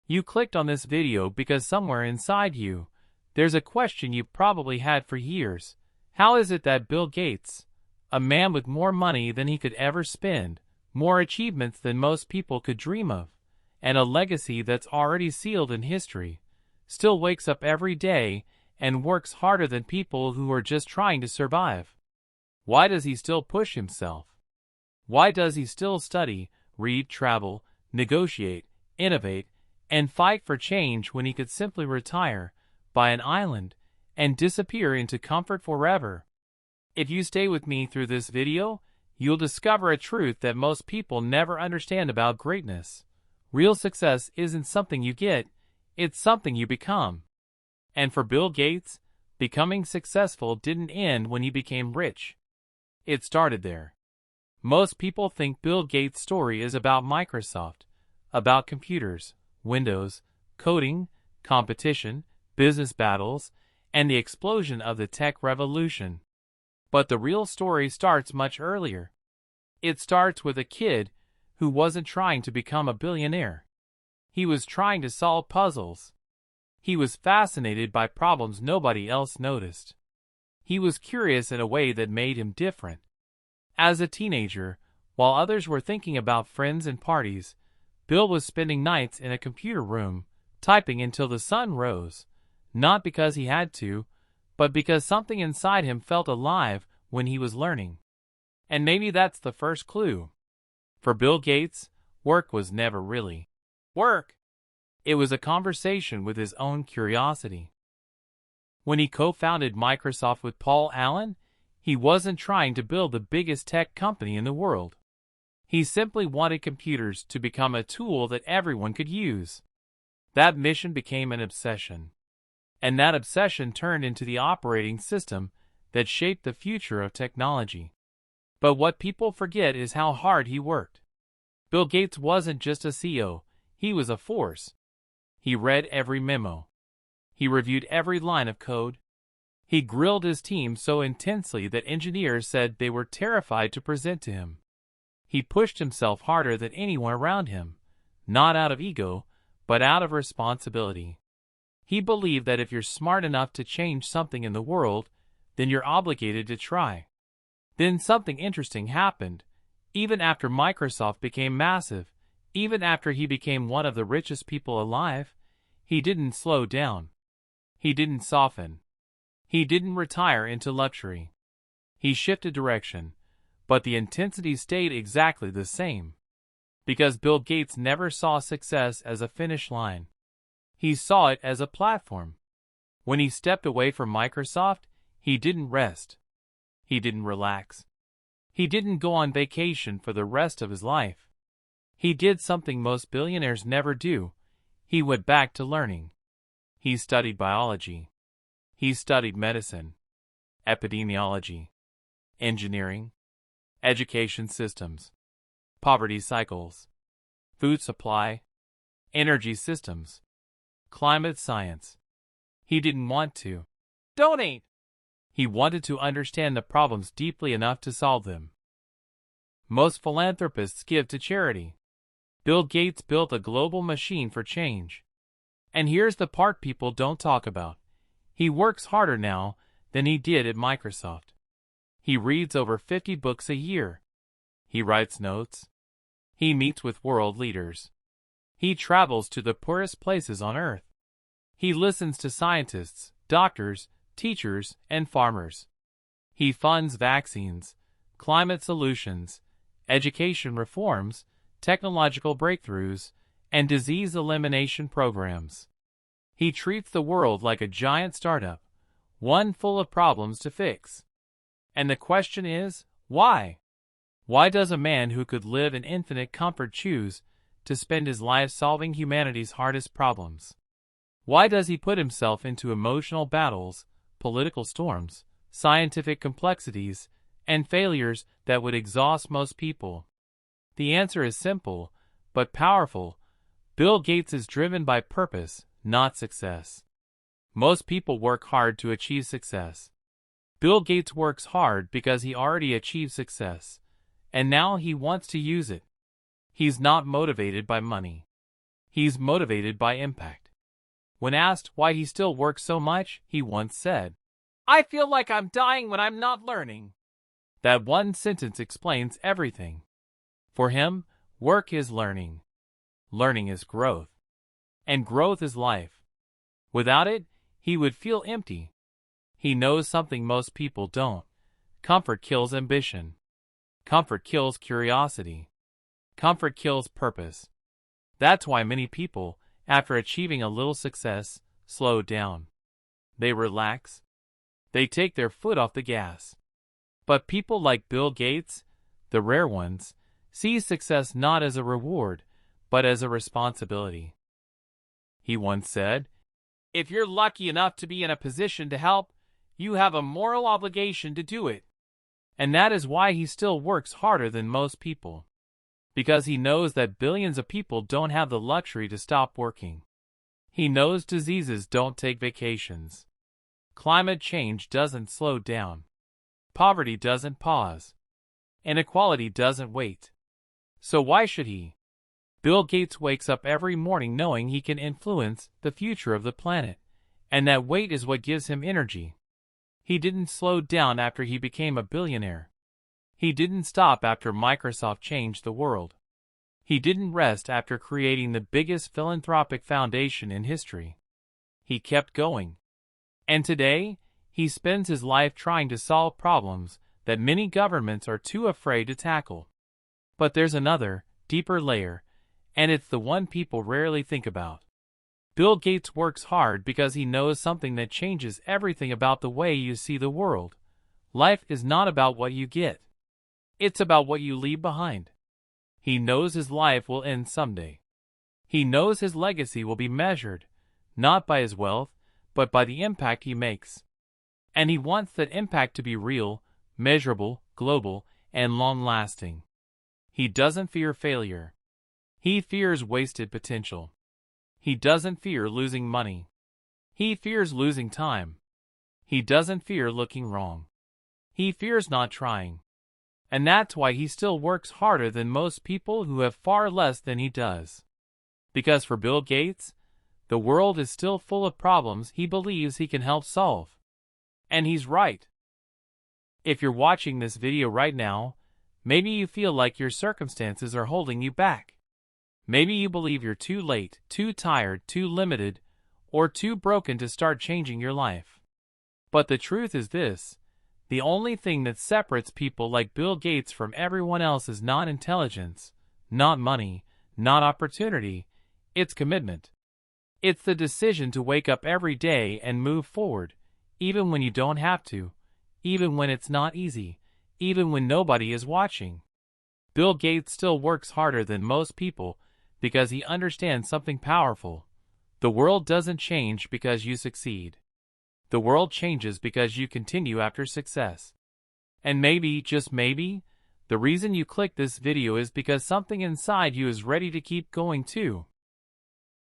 You clicked on this video because somewhere inside you, there's a question you've probably had for years. How is it that Bill Gates, a man with more money than he could ever spend, more achievements than most people could dream of, and a legacy that's already sealed in history, still wakes up every day and works harder than people who are just trying to survive? Why does he still push himself? Why does he still study, read, travel, negotiate, innovate, and fight for change when he could simply retire, buy an island, and disappear into comfort forever? If you stay with me through this video, you'll discover a truth that most people never understand about greatness. Real success isn't something you get, it's something you become. And for Bill Gates, becoming successful didn't end when he became rich. It started there. Most people think Bill Gates' story is about Microsoft, about computers, Windows, coding, competition, business battles, and the explosion of the tech revolution. But the real story starts much earlier. It starts with a kid who wasn't trying to become a billionaire. He was trying to solve puzzles. He was fascinated by problems nobody else noticed. He was curious in a way that made him different. As a teenager, while others were thinking about friends and parties, Bill was spending nights in a computer room, typing until the sun rose, not because he had to, but because something inside him felt alive when he was learning. And maybe that's the first clue. For Bill Gates, work was never really work. It was a conversation with his own curiosity. When he co-founded Microsoft with Paul Allen, he wasn't trying to build the biggest tech company in the world. He simply wanted computers to become a tool that everyone could use. That mission became an obsession. And that obsession turned into the operating system that shaped the future of technology. But what people forget is how hard he worked. Bill Gates wasn't just a CEO, he was a force. He read every memo. He reviewed every line of code. He grilled his team so intensely that engineers said they were terrified to present to him. He pushed himself harder than anyone around him, not out of ego, but out of responsibility. He believed that if you're smart enough to change something in the world, then you're obligated to try. Then something interesting happened. Even after Microsoft became massive, even after he became one of the richest people alive, he didn't slow down. He didn't soften. He didn't retire into luxury. He shifted direction, but the intensity stayed exactly the same. Because Bill Gates never saw success as a finish line. He saw it as a platform. When he stepped away from Microsoft, he didn't rest. He didn't relax. He didn't go on vacation for the rest of his life. He did something most billionaires never do. He went back to learning. He studied biology. He studied medicine, epidemiology, engineering, education systems, poverty cycles, food supply, energy systems, climate science. He didn't want to donate. He wanted to understand the problems deeply enough to solve them. Most philanthropists give to charity. Bill Gates built a global machine for change. And here's the part people don't talk about. He works harder now than he did at Microsoft. He reads over 50 books a year. He writes notes. He meets with world leaders. He travels to the poorest places on Earth. He listens to scientists, doctors, teachers, and farmers. He funds vaccines, climate solutions, education reforms, technological breakthroughs, and disease elimination programs. He treats the world like a giant startup, one full of problems to fix. And the question is, why? Why does a man who could live in infinite comfort choose to spend his life solving humanity's hardest problems? Why does he put himself into emotional battles, political storms, scientific complexities, and failures that would exhaust most people? The answer is simple, but powerful. Bill Gates is driven by purpose, not success. Most people work hard to achieve success. Bill Gates works hard because he already achieved success, and now he wants to use it. He's not motivated by money. He's motivated by impact. When asked why he still works so much, he once said, "I feel like I'm dying when I'm not learning." That one sentence explains everything. For him, work is learning. Learning is growth. And growth is life. Without it, he would feel empty. He knows something most people don't. Comfort kills ambition. Comfort kills curiosity. Comfort kills purpose. That's why many people, after achieving a little success, slow down. They relax. They take their foot off the gas. But people like Bill Gates, the rare ones, see success not as a reward, but as a responsibility. He once said, "If you're lucky enough to be in a position to help, you have a moral obligation to do it." And that is why he still works harder than most people. Because he knows that billions of people don't have the luxury to stop working. He knows diseases don't take vacations. Climate change doesn't slow down. Poverty doesn't pause. Inequality doesn't wait. So why should he? Bill Gates wakes up every morning knowing he can influence the future of the planet, and that weight is what gives him energy. He didn't slow down after he became a billionaire. He didn't stop after Microsoft changed the world. He didn't rest after creating the biggest philanthropic foundation in history. He kept going. And today, he spends his life trying to solve problems that many governments are too afraid to tackle. But there's another, deeper layer, and it's the one people rarely think about. Bill Gates works hard because he knows something that changes everything about the way you see the world. Life is not about what you get. It's about what you leave behind. He knows his life will end someday. He knows his legacy will be measured, not by his wealth, but by the impact he makes. And he wants that impact to be real, measurable, global, and long-lasting. He doesn't fear failure. He fears wasted potential. He doesn't fear losing money. He fears losing time. He doesn't fear looking wrong. He fears not trying. And that's why he still works harder than most people who have far less than he does. Because for Bill Gates, the world is still full of problems he believes he can help solve. And he's right. If you're watching this video right now, maybe you feel like your circumstances are holding you back. Maybe you believe you're too late, too tired, too limited, or too broken to start changing your life. But the truth is this: the only thing that separates people like Bill Gates from everyone else is not intelligence, not money, not opportunity, it's commitment. It's the decision to wake up every day and move forward, even when you don't have to, even when it's not easy, even when nobody is watching. Bill Gates still works harder than most people because he understands something powerful. The world doesn't change because you succeed. The world changes because you continue after success. And maybe, just maybe, the reason you clicked this video is because something inside you is ready to keep going too.